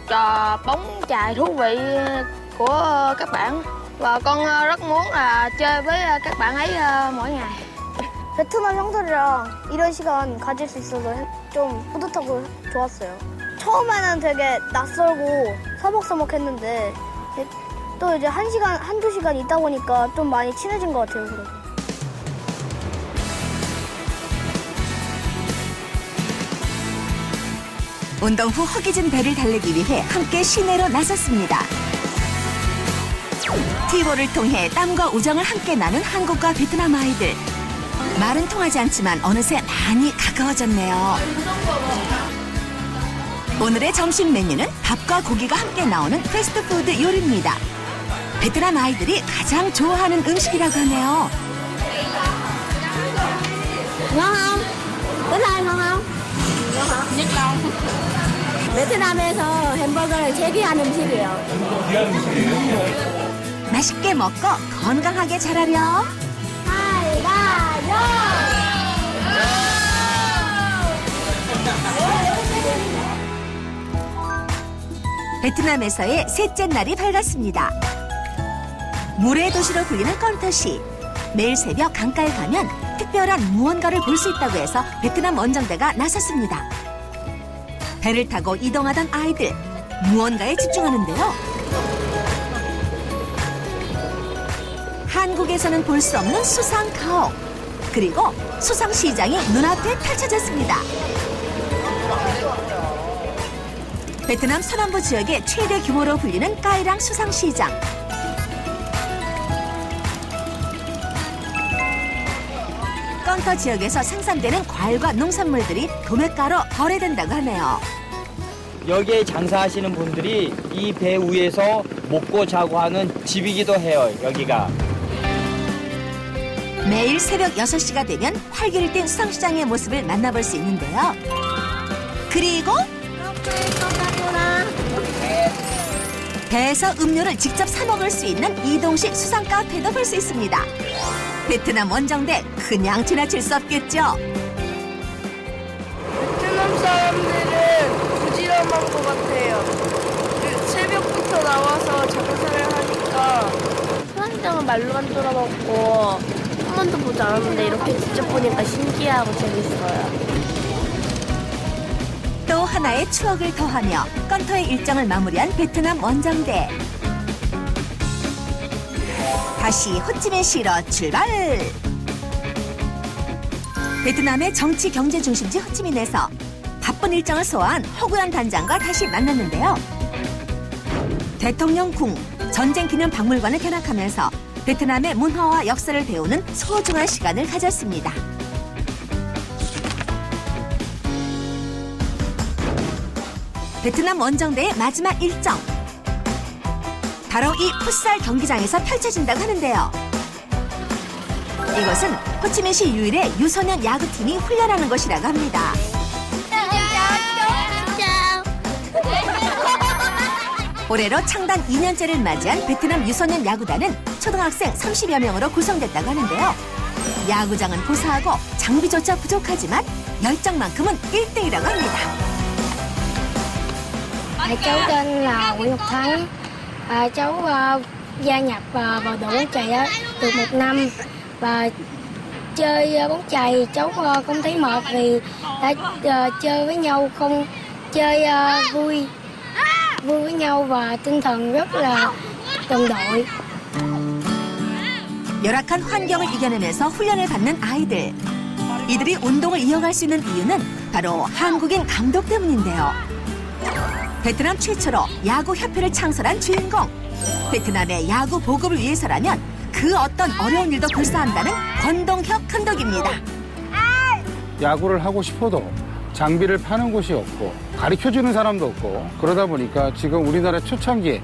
K: trò bóng chày thú vị của các bạn và con rất muốn là chơi với các bạn ấy mỗi ngày. 베트남 형들이랑 이런 시간 가질 수 있어서 좀 뿌듯하고 좋았어요. 처음에는 되게 낯설고 서먹서먹했는데 또 이제 한두 시간 있다 보니까 좀 많이 친해진 것 같아요. 그래서.
A: 운동 후 허기진 배를 달래기 위해 함께 시내로 나섰습니다. 티볼을 통해 땀과 우정을 함께 나눈 한국과 베트남 아이들. 말은 통하지 않지만 어느새 많이 가까워졌네요. 오늘의 점심 메뉴는 밥과 고기가 함께 나오는 패스트푸드 요리입니다. 베트남 아이들이 가장 좋아하는 음식이라고 하네요.
K: ngon không? Có ai ngon không? Nhất đâu. 베트남에서 햄버거를 제일 귀한 음식이에요.
A: 맛있게 먹고 건강하게 자라렴. 베트남에서의 셋째 날이 밝았습니다. 물의 도시로 불리는 건터시. 매일 새벽 강가에 가면 특별한 무언가를 볼 수 있다고 해서 베트남 원정대가 나섰습니다. 배를 타고 이동하던 아이들, 무언가에 집중하는데요. 한국에서는 볼 수 없는 수상 가옥, 그리고 수상시장이 눈앞에 펼쳐졌습니다. 베트남 서남부 지역의 최대 규모로 불리는 까이랑 수상시장. 건터 지역에서 생산되는 과일과 농산물들이 도매가로 거래된다고 하네요.
D: 여기에 장사하시는 분들이 이 배 위에서 먹고 자고 하는 집이기도 해요, 여기가.
A: 매일 새벽 6시가 되면 활기를 띤 수상시장의 모습을 만나볼 수 있는데요. 그리고 배에서 음료를 직접 사 먹을 수 있는 이동식 수상 카페도 볼 수 있습니다. 베트남 원정대 그냥 지나칠 수 없겠죠.
V: 베트남 사람들은 부지런한 것 같아요. 새벽부터 나와서 장사를 하니까 수상시장은 말로만 들어봤고 한 번도 보지 않았는데 이렇게 직접 보니까 신기하고 재밌어요.
A: 또 하나의 추억을 더하며 건터의 일정을 마무리한 베트남 원정대. 다시 호치민시로 출발! 베트남의 정치 경제 중심지 호치민에서 바쁜 일정을 소화한 허구현 단장과 다시 만났는데요. 대통령궁, 전쟁기념박물관을 견학하면서 베트남의 문화와 역사를 배우는 소중한 시간을 가졌습니다. 베트남 원정대의 마지막 일정. 바로 이 풋살 경기장에서 펼쳐진다고 하는데요. 이곳은 호치민시 유일의 유소년 야구팀이 훈련하는 곳이라고 합니다. 올해로 창단 2년째를 맞이한 베트남 유소년 야구단은 초등학생 30여 명으로 구성됐다고 하는데요. 야구장은 고사하고 장비조차 부족하지만 열정만큼은 1등이라고 합니다.
K: Cháu tên là Nguyễn Ngọc Thắng. Cháu gia nhập vào đội bóng chày được 1 năm và chơi bóng chày cháu không thấy mệt vì đã chơi với nhau không chơi vui với nhau và tinh thần rất là đồng đội.
A: 열악한 환경을 이겨내면서 훈련을 받는 아이들. 이들이 운동을 이어갈 수 있는 이유는 바로 한국인 감독 때문인데요. 베트남 최초로 야구협회를 창설한 주인공. 베트남의 야구 보급을 위해서라면 그 어떤 어려운 일도 불사한다는 권동혁 감독입니다.
M: 야구를 하고 싶어도 장비를 파는 곳이 없고 가르쳐주는 사람도 없고 그러다 보니까 지금 우리나라 초창기에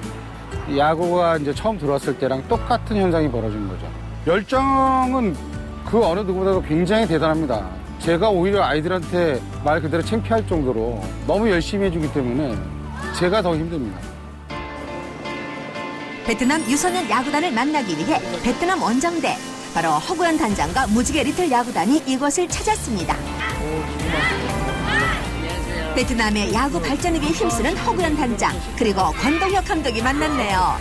M: 야구가 이제 처음 들어왔을 때랑 똑같은 현상이 벌어진 거죠. 열정은 그 어느 누구보다도 굉장히 대단합니다. 제가 오히려 아이들한테 말 그대로 창피할 정도로 너무 열심히 해주기 때문에 제가 더 힘듭니다.
A: 베트남 유소년 야구단을 만나기 위해 베트남 원정대, 바로 허구현 단장과 무지개 리틀 야구단이 이곳을 찾았습니다. 베트남의 야구 발전을 위해 힘쓰는 허구현 단장, 그리고 권동혁 감독이 만났네요.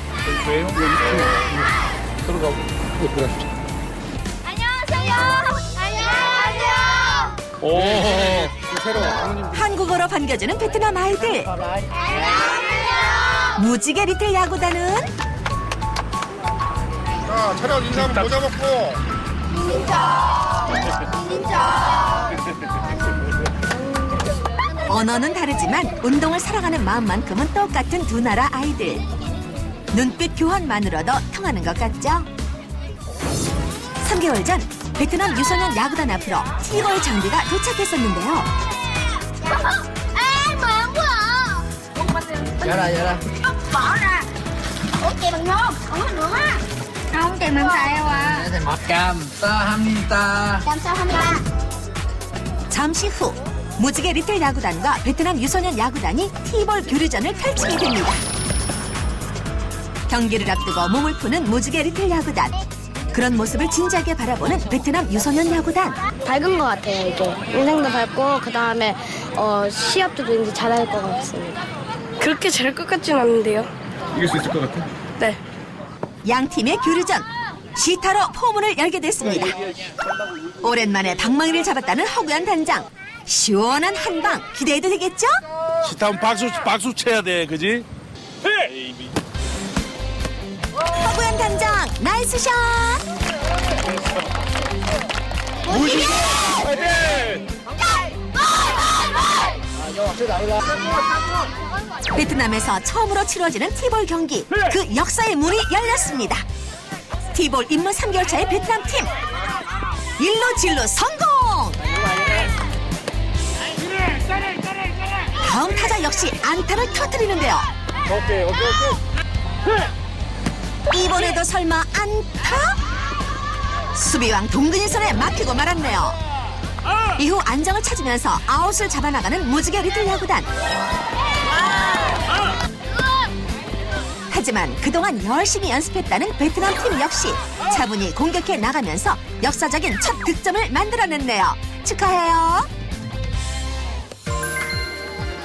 A: 한국어로 반겨주는 베트남 아이들. 무지개 리틀 야구단은
N: 자, 차렷 인사하면 모자 벗고.
A: 언어는 다르지만 운동을 사랑하는 마음만큼은 똑같은 두 나라 아이들. 눈빛 교환만으로도 통하는 것 같죠? 3개월 전 베트남 유소년 야구단 앞으로 티볼 장비가 도착했었는데요.
I: Dạ rồi.
K: Bỏ ra. Ủa chị bằng nhôm, không có nữa á. Không, chị bằng xài à.
I: 감사합니다.
K: 감사합니다.
A: 잠시 후 무지개 리틀 야구단과 베트남 유소년 야구단이 티볼 교류전을 펼치게 됩니다. 경기를 앞두고 몸을 푸는 무지개 리틀 야구단. 그런 모습을 진지하게 바라보는 베트남 유소년 야구단.
K: 밝은 것 같아요, 이게. 인상도 밝고, 그 다음에 시합도 왠지 잘할 것 같습니다. 그렇게 잘할 것 같진 않은데요.
N: 이길 수 있을 것 같아?
K: 네.
A: 양 팀의 교류전. 시타로 포문을 열게 됐습니다. 오랜만에 방망이를 잡았다는 허구현 단장. 시원한 한방 기대해도 되겠죠?
F: 시타면 박수 쳐야 돼, 그지?
A: 허구현 단장 나이스 샷!
N: 무지개!
A: 베트남에서 처음으로 치러지는 티볼 경기. 그 역사의 문이 열렸습니다. 티볼 입문 3개월 차의 베트남 팀. 일루 진루 성공! 다음 타자 역시 안타를 터뜨리는데요. 이번에도 설마 안타? 수비왕 동근이 손에 막히고 말았네요. 이후 안정을 찾으면서 아웃을 잡아나가는 무지개 리틀 야구단. 하지만 그동안 열심히 연습했다는 베트남 팀 역시 차분히 공격해 나가면서 역사적인 첫 득점을 만들어냈네요. 축하해요.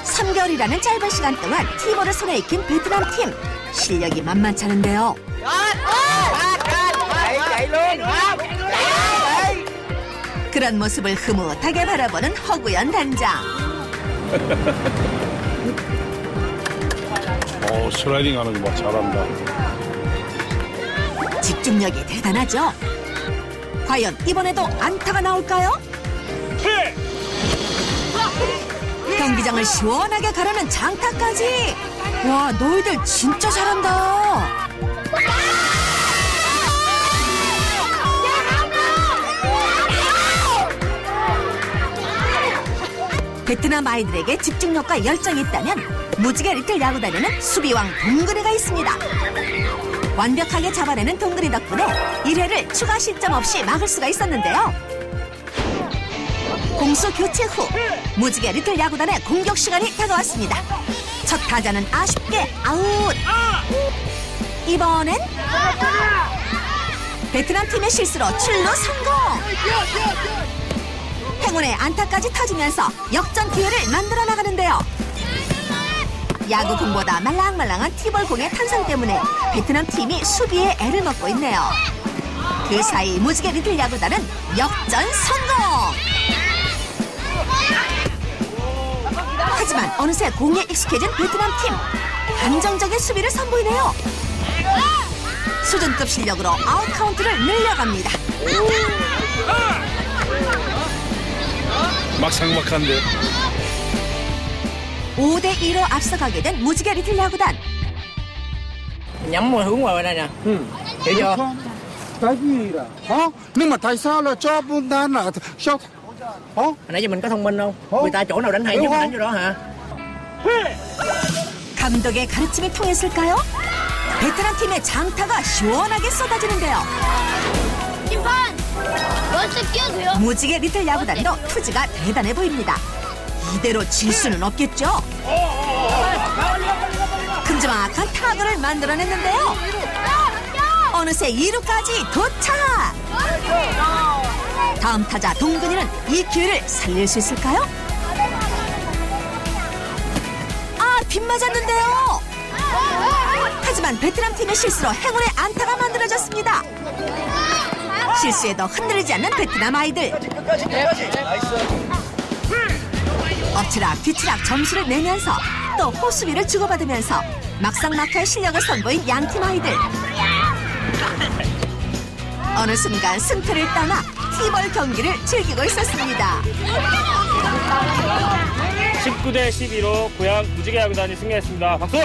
A: 3개월이라는 짧은 시간 동안 티볼을 손에 익힌 베트남 팀. 실력이 만만치 않은데요. 그런 모습을 흐뭇하게 바라보는 허구현 단장.
F: 슬라이딩 하는 거 봐, 잘한다.
A: 집중력이 대단하죠? 과연 이번에도 안타가 나올까요? 경기장을 시원하게 가르는 장타까지. 와, 너희들 진짜 잘한다. 베트남 아이들에게 집중력과 열정이 있다면 무지개 리틀 야구단에는 수비왕 동근이가 있습니다. 완벽하게 잡아내는 동근이 덕분에 1회를 추가 실점 없이 막을 수가 있었는데요. 공수 교체 후 무지개 리틀 야구단의 공격 시간이 다가왔습니다. 첫 타자는 아쉽게 아웃. 이번엔 베트남 팀의 실수로 출루 성공. 행운의 안타까지 터지면서 역전 기회를 만들어 나가는데요. 야구공보다 말랑말랑한 티볼 공의 탄생 때문에 베트남 팀이 수비에 애를 먹고 있네요. 그 사이 무지개 리틀 야구단은 역전 성공. 하지만 어느새 공에 익숙해진 베트남 팀. 안정적인 수비를 선보이네요. 수준급 실력으로 아웃 카운트를 늘려갑니다.
F: 막상막한데.
A: 5대2로 앞서가게 된 무지개 리틀 야구단.
I: Nhắm mùi hướng ngoài đây nè. Hiểu chưa?
M: Cái gì là? Hả? Nhưng mà tại sao là cho Bundan là sao? Hả?
I: Hồi nãy giờ mình có thông minh không? Người ta chỗ nào đánh hay nhất mình đánh chỗ đó hả?
A: 감독의 가르침이 통했을까요? 베테랑 팀의 장타가 시원하게 쏟아지는데요. 무지개 리틀 야구단도 투지가 대단해 보입니다. 이대로 질 수는 없겠죠? 큼지막한 타구를 만들어냈는데요. 어느새 2루까지 도착! 다음 타자 동근이는 이 기회를 살릴 수 있을까요? 아, 빗 맞았는데요. 하지만 베트남 팀의 실수로 행운의 안타가 만들어졌습니다. 실수에도 흔들리지 않는 베트남 아이들. 엎치락 뒤치락 점수를 내면서 또 호수비를 주고받으면서 막상막하의 실력을 선보인 양팀 아이들. 어느 순간 승패를 떠나 티볼 경기를 즐기고 있었습니다.
O: 19대 12로 고양 무지개 야구단이 승리했습니다. 박수!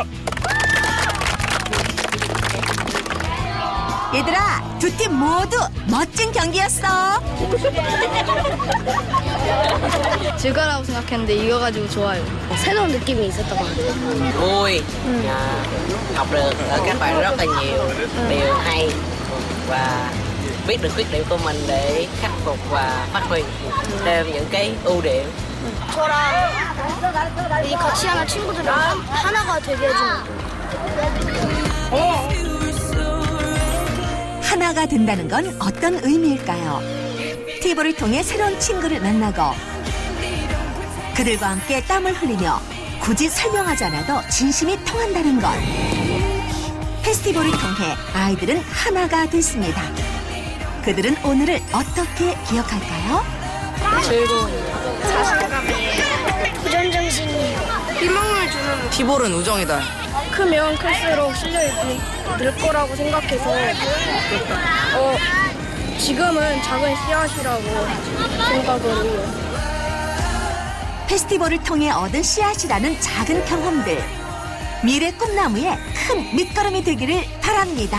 A: 얘들아, 두 팀 모두 멋진 경기였어.
K: 질 거라고 생각했는데 이겨가지고 좋아요. 새로운 느낌이 있었던 것 같아요.
Q: Vui, học được ở các bạn rất là nhiều điều hay và biết được khuyết điểm của mình để khắc phục và phát huy thêm những cái ưu điểm.
K: 저랑 이 같이 하는 친구들이랑 하나가 되게 해주는
A: 하나가 된다는 건 어떤 의미일까요? 티볼을 통해 새로운 친구를 만나고 그들과 함께 땀을 흘리며 굳이 설명하지 않아도 진심이 통한다는 것. 페스티벌을 통해 아이들은 하나가 됐습니다. 그들은 오늘을 어떻게 기억할까요?
K: 즐거움이에요. 자신감이에요. 도전정신이에요. 희망을 주는
T: 티볼은 우정이다.
K: 크면 클수록 실력이 늘 거라고 생각해서 지금은 작은 씨앗이라고 생각을 해요.
A: 페스티벌을 통해 얻은 씨앗이라는 작은 경험들. 미래 꿈나무에 큰 밑거름이 되기를 바랍니다.